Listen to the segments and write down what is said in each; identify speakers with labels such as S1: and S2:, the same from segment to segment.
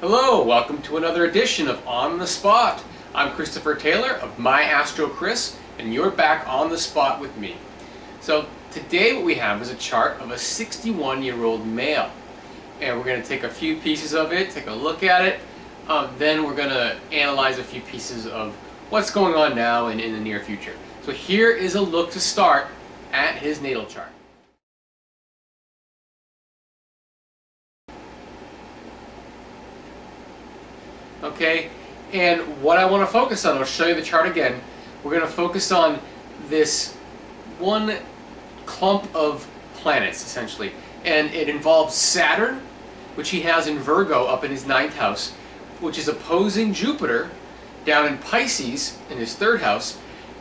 S1: Hello, welcome to another edition of On the Spot. I'm Christopher Taylor of My Astro Chris, and you're back on the spot with me. So today what we have is a chart of a 61-year-old male, and we're going to take a few pieces of it, take a look at it, then we're going to analyze a few pieces of what's going on now and in the near future. So here is a look to start at his natal chart. Okay, and what I want to focus on, I'll show you the chart again. We're going to focus on this one clump of planets, essentially. And it involves Saturn, which he has in Virgo up in his 9th house, which is opposing Jupiter down in Pisces in his 3rd house.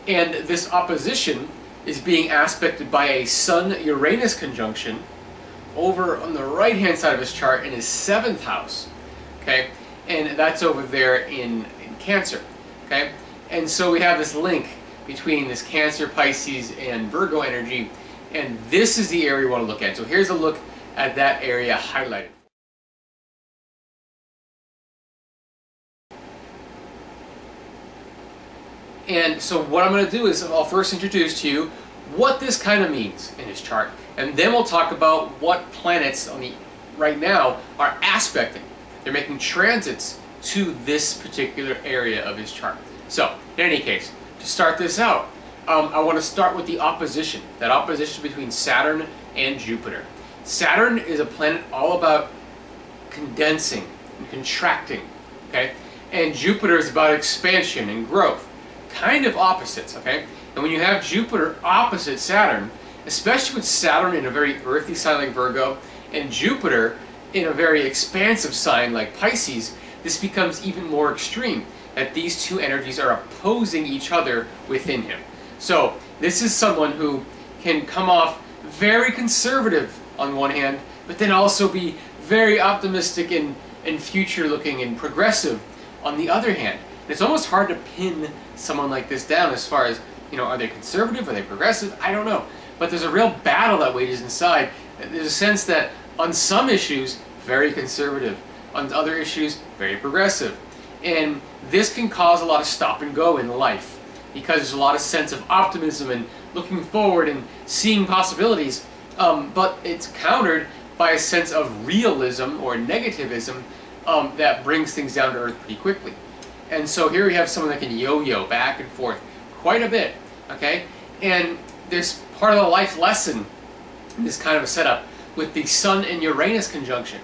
S1: And this opposition is being aspected by a Sun-Uranus conjunction over on the right-hand side of his chart in his 7th house. Okay? And that's over there in Cancer, okay? And so we have this link between this Cancer, Pisces, and Virgo energy, and this is the area we want to look at. So here's a look at that area highlighted. And so what I'm going to do is I'll first introduce to you what this kind of means in his chart, and then we'll talk about what planets on the right now are aspecting. They're making transits to this particular area of his chart. So, in any case, to start this out, I want to start with the opposition. That opposition between Saturn and Jupiter. Saturn is a planet all about condensing and contracting, okay? And Jupiter is about expansion and growth. Kind of opposites, okay? And when you have Jupiter opposite Saturn, especially with Saturn in a very earthy sign like Virgo, and Jupiter in a very expansive sign like Pisces, this becomes even more extreme, that these two energies are opposing each other within him. So this is someone who can come off very conservative on one hand, but then also be very optimistic and future-looking and progressive on the other hand. And it's almost hard to pin someone like this down as far as, you know, are they conservative, are they progressive? I don't know. But there's a real battle that wages inside. There's a sense that on some issues, very conservative. On other issues, very progressive. And this can cause a lot of stop and go in life because there's a lot of sense of optimism and looking forward and seeing possibilities, but it's countered by a sense of realism or negativism that brings things down to earth pretty quickly. And so here we have someone that can yo-yo back and forth quite a bit, okay? And there's part of the life lesson in this kind of a setup with the Sun and Uranus conjunction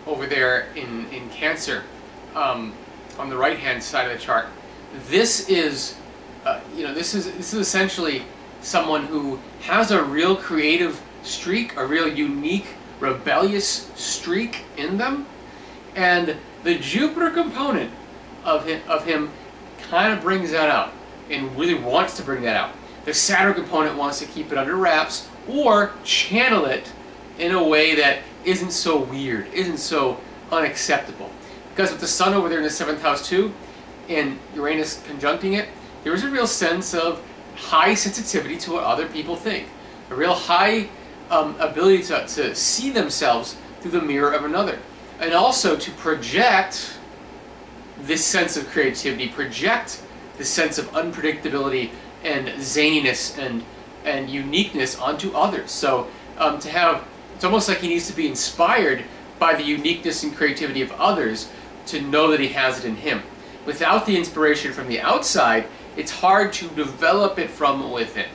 S1: over there in Cancer on the right-hand side of the chart. This is, this is essentially someone who has a real creative streak, a real unique, rebellious streak in them, and the Jupiter component of him kind of brings that out and really wants to bring that out. The Saturn component wants to keep it under wraps or channel it in a way that isn't so weird, isn't so unacceptable. Because with the Sun over there in the 7th house too, and Uranus conjuncting it, there is a real sense of high sensitivity to what other people think. A real high ability to see themselves through the mirror of another. And also to project this sense of creativity, project this sense of unpredictability and zaniness and uniqueness onto others. So to have, it's almost like he needs to be inspired by the uniqueness and creativity of others to know that he has it in him. Without the inspiration from the outside, it's hard to develop it from within.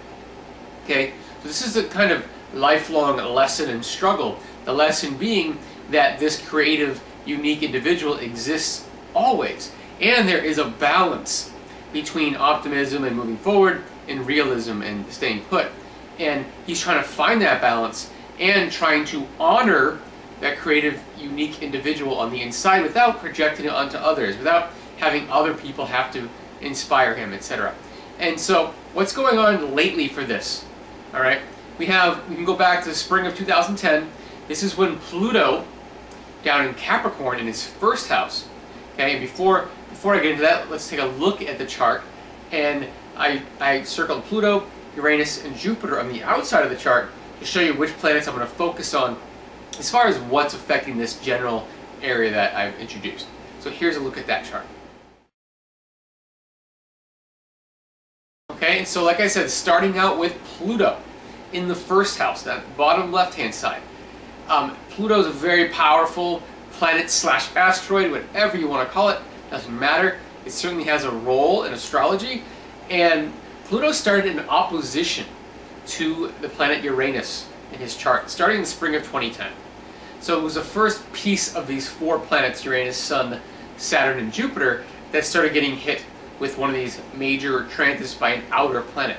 S1: Okay? So this is a kind of lifelong lesson and struggle. The lesson being that this creative, unique individual exists always. And there is a balance between optimism and moving forward and realism and staying put. And he's trying to find that balance and trying to honor that creative, unique individual on the inside without projecting it onto others, without having other people have to inspire him, etc. And so, what's going on lately for this? All right, we can go back to the spring of 2010. This is when Pluto, down in Capricorn in his 1st house. Okay, and before I get into that, let's take a look at the chart. And I circled Pluto, Uranus, and Jupiter on the outside of the chart to show you which planets I'm going to focus on as far as what's affecting this general area that I've introduced. So here's a look at that chart. Okay, and so like I said, starting out with Pluto in the first house, that bottom left-hand side. Pluto is a very powerful planet slash asteroid, whatever you want to call it, doesn't matter. It certainly has a role in astrology, and Pluto started in opposition to the planet Uranus in his chart, starting in the spring of 2010. So it was the first piece of these four planets, Uranus, Sun, Saturn, and Jupiter, that started getting hit with one of these major transits by an outer planet.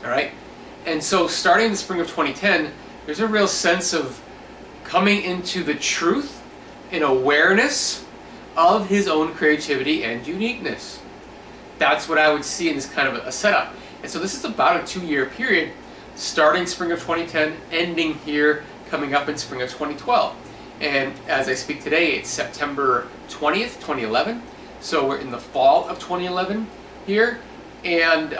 S1: All right? And so starting in the spring of 2010, there's a real sense of coming into the truth and awareness of his own creativity and uniqueness. That's what I would see in this kind of a setup. And so this is about a 2-year period, starting spring of 2010, ending here, coming up in spring of 2012. And as I speak today, it's September 20th, 2011. So we're in the fall of 2011 here. And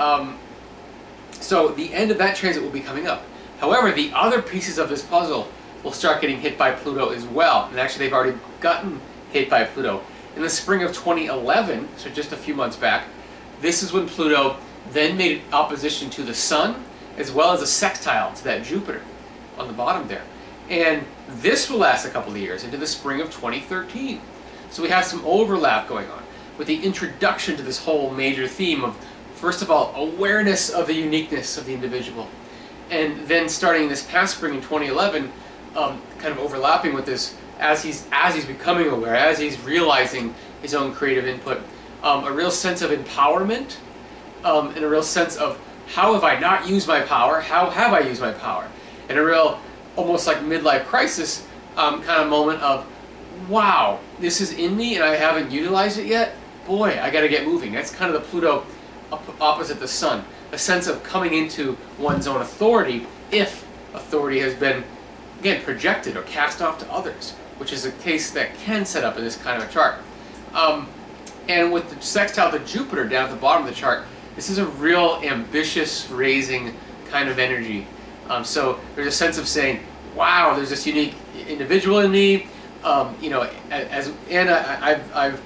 S1: so the end of that transit will be coming up. However, the other pieces of this puzzle will start getting hit by Pluto as well. And actually, they've already gotten hit by Pluto. In the spring of 2011, so just a few months back, this is when Pluto then made opposition to the Sun, as well as a sextile to that Jupiter on the bottom there. And this will last a couple of years, into the spring of 2013. So we have some overlap going on with the introduction to this whole major theme of, first of all, awareness of the uniqueness of the individual. And then starting this past spring in 2011, kind of overlapping with this, as he's becoming aware, as he's realizing his own creative input, a real sense of empowerment, and a real sense of, how have I not used my power? How have I used my power? And a real, almost like midlife crisis kind of moment of, wow, this is in me and I haven't utilized it yet? Boy, I got to get moving. That's kind of the Pluto opposite the Sun. A sense of coming into one's own authority, if authority has been, again, projected or cast off to others, which is a case that can set up in this kind of a chart. And with the sextile to Jupiter down at the bottom of the chart, this is a real ambitious, raising kind of energy. So there's a sense of saying, wow, there's this unique individual in me. You know, I've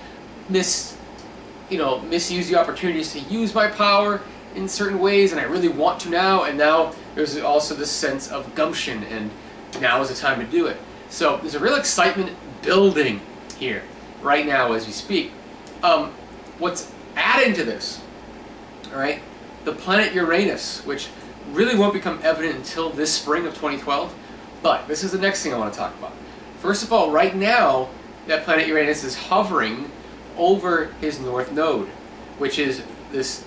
S1: misused the opportunities to use my power in certain ways, and I really want to now. And now there's also this sense of gumption, and now is the time to do it. So there's a real excitement building here right now as we speak. What's adding to this, all right, the planet Uranus, which really won't become evident until this spring of 2012, but this is the next thing I want to talk about. First of all, right now, that planet Uranus is hovering over his north node, which is this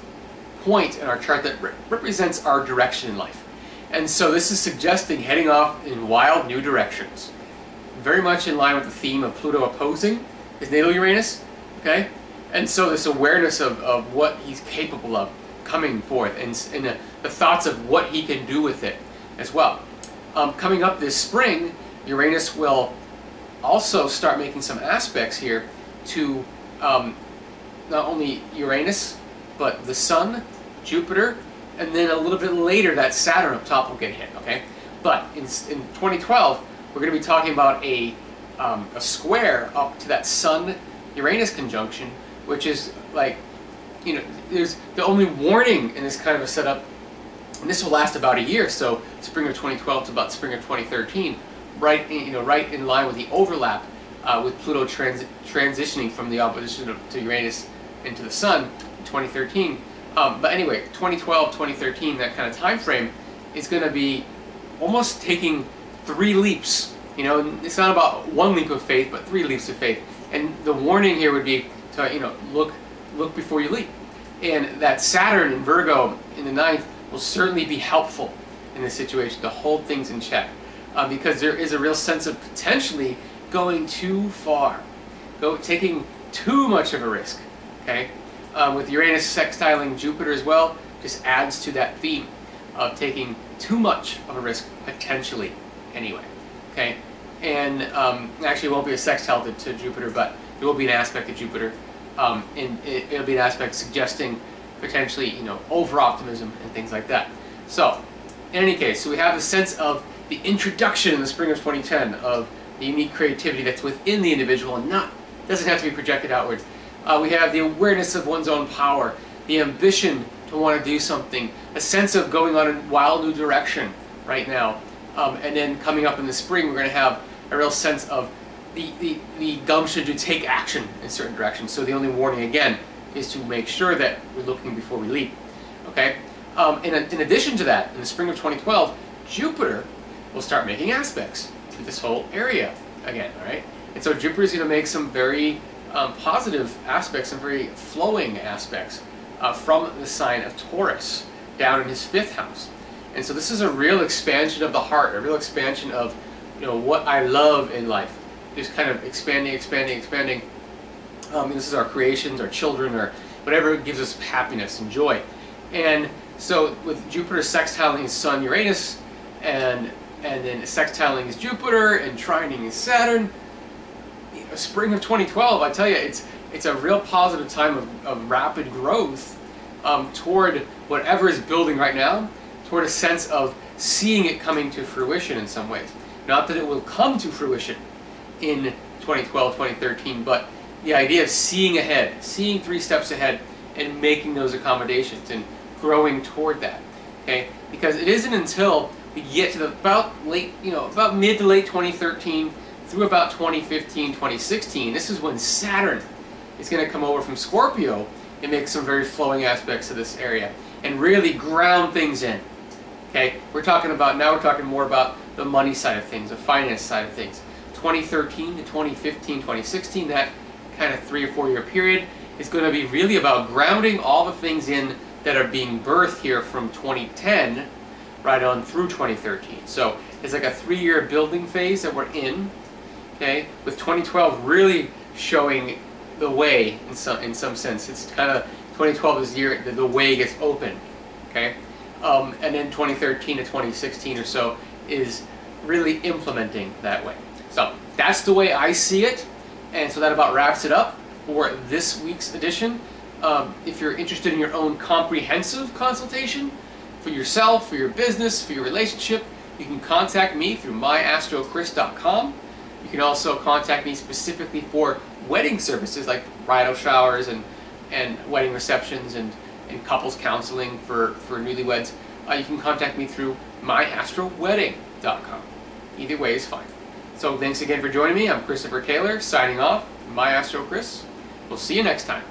S1: point in our chart that represents our direction in life. And so this is suggesting heading off in wild new directions. Very much in line with the theme of Pluto opposing his natal Uranus, okay? And so this awareness of what he's capable of coming forth, and the thoughts of what he can do with it as well. Coming up this spring, Uranus will also start making some aspects here to not only Uranus, but the Sun, Jupiter, and then a little bit later that Saturn up top will get hit, okay? But in 2012, we're going to be talking about a square up to that Sun-Uranus conjunction, which is like, you know, there's the only warning in this kind of a setup, and this will last about a year, so spring of 2012 to about spring of 2013, right in line with the overlap with Pluto transitioning from the opposition to Uranus into the Sun in 2013. But anyway, 2012, 2013, that kind of time frame is going to be almost taking 3 leaps. You know, it's not about 1 leap of faith, but 3 leaps of faith. And the warning here would be to, you know, look before you leap. And that Saturn in Virgo in the 9th will certainly be helpful in this situation to hold things in check, because there is a real sense of potentially going too far, taking too much of a risk. Okay, with Uranus sextiling Jupiter as well, just adds to that theme of taking too much of a risk potentially. Anyway, okay, and actually it won't be a sextile to Jupiter, but there will be an aspect of Jupiter, and it'll be an aspect suggesting potentially, you know, over-optimism and things like that. So, in any case, so we have a sense of the introduction in the spring of 2010 of the unique creativity that's within the individual and doesn't have to be projected outwards. We have the awareness of one's own power, the ambition to want to do something, a sense of going on a wild new direction right now. And then coming up in the spring, we're going to have a real sense of the gumption to take action in certain directions. So the only warning, again, is to make sure that we're looking before we leap. Okay? In addition to that, in the spring of 2012, Jupiter will start making aspects to this whole area again, all right? And so Jupiter is going to make some very positive aspects, some very flowing aspects from the sign of Taurus down in his 5th house. And so this is a real expansion of the heart, a real expansion of, what I love in life. Just kind of expanding. This is our creations, our children, or whatever gives us happiness and joy. And so with Jupiter sextiling his Sun, Uranus, and then sextiling his Jupiter and trining his Saturn, spring of 2012, I tell you, it's a real positive time of rapid growth toward whatever is building right now, toward a sense of seeing it coming to fruition in some ways. Not that it will come to fruition in 2012, 2013, but the idea of seeing ahead, seeing 3 steps ahead, and making those accommodations and growing toward that. Okay, because it isn't until we get to about mid to late 2013 through about 2015, 2016. This is when Saturn is going to come over from Scorpio and make some very flowing aspects of this area and really ground things in. Okay, we're talking more about the money side of things, the finance side of things. 2013 to 2015, 2016, that kind of 3 or 4 year period is going to be really about grounding all the things in that are being birthed here from 2010 right on through 2013. So it's like a 3-year building phase that we're in, okay, with 2012 really showing the way in some sense. It's kind of 2012 is the year that the way gets open, okay, and then 2013 to 2016 or so is really implementing that way. So that's the way I see it, and so that about wraps it up for this week's edition. If you're interested in your own comprehensive consultation for yourself, for your business, for your relationship, you can contact me through myastrochris.com. You can also contact me specifically for wedding services like bridal showers and wedding receptions and couples counseling for newlyweds. You can contact me through myastroweding.com. Either way is fine. So thanks again for joining me. I'm Christopher Taylor, signing off. My Astro Chris. We'll see you next time.